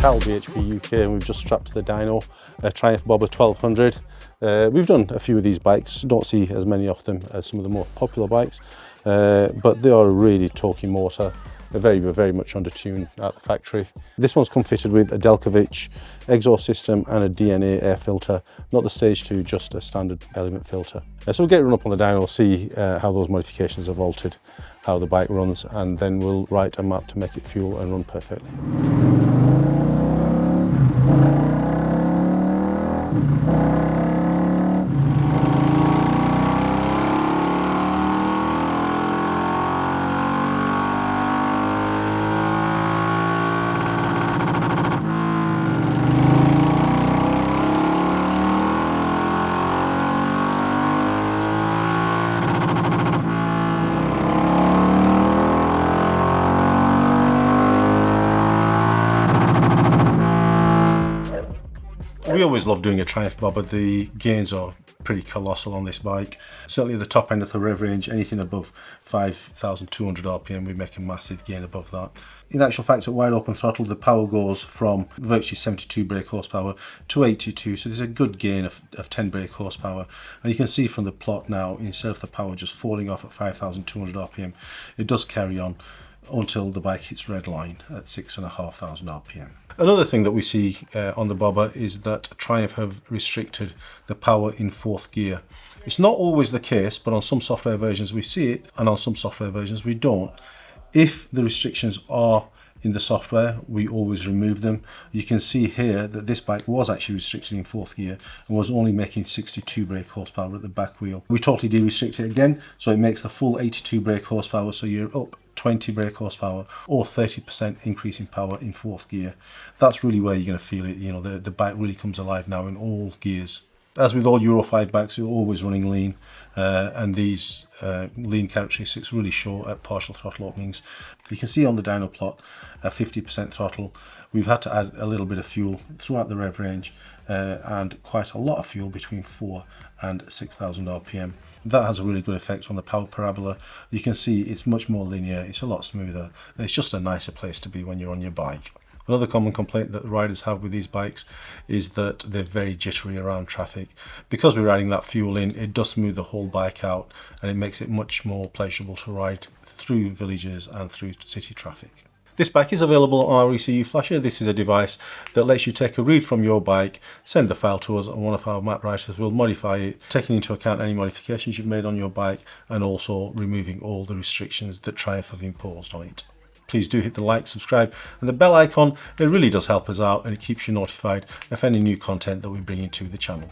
Cal BHP UK, and we've just strapped to the dyno a Triumph Bobber 1200. We've done a few of these bikes, don't see as many of them as some of the more popular bikes, but they are a really torquey motor. They're very much under tune at the factory. This one's come fitted with a Delkevic exhaust system and a DNA air filter, not the stage 2, just a standard element filter. So we'll get it run up on the dyno, see how those modifications have altered how the bike runs, and then we'll write a map to make it fuel and run perfectly. We always love doing a Triumph Bobber. The gains are pretty colossal on this bike. Certainly at the top end of the rev range, anything above 5,200 RPM, we make a massive gain above that. In actual fact, at wide open throttle, the power goes from virtually 72 brake horsepower to 82, so there's a good gain of 10 brake horsepower. And you can see from the plot now, instead of the power just falling off at 5,200 RPM, it does carry on until the bike hits red line at 6,500 RPM. Another thing that we see on the Bobber is that Triumph have restricted the power in 4th gear. It's not always the case, but on some software versions we see it, and on some software versions we don't. If the restrictions are in the software, we always remove them. You can see here that this bike was actually restricted in 4th gear and was only making 62 brake horsepower at the back wheel. We totally de-restrict it again, so it makes the full 82 brake horsepower, so you're up 20 brake horsepower or 30% increase in power in 4th gear. That's really where you're going to feel it. You know, the bike really comes alive now in all gears. As with all Euro 5 bikes, we're always running lean, and these lean characteristics really show at partial throttle openings. You can see on the dyno plot a 50% throttle. We've had to add a little bit of fuel throughout the rev range, and quite a lot of fuel between 4 and 6,000 RPM. That has a really good effect on the power parabola. You can see it's much more linear, it's a lot smoother, and it's just a nicer place to be when you're on your bike. Another common complaint that riders have with these bikes is that they're very jittery around traffic. Because we're adding that fuel in, it does smooth the whole bike out, and it makes it much more pleasurable to ride through villages and through city traffic. This bike is available on our ECU flasher. This is a device that lets you take a read from your bike, send the file to us, and one of our map writers will modify it, taking into account any modifications you've made on your bike and also removing all the restrictions that Triumph have imposed on it. Please do hit the like, subscribe and the bell icon. It really does help us out, and it keeps you notified of any new content that we bring into the channel.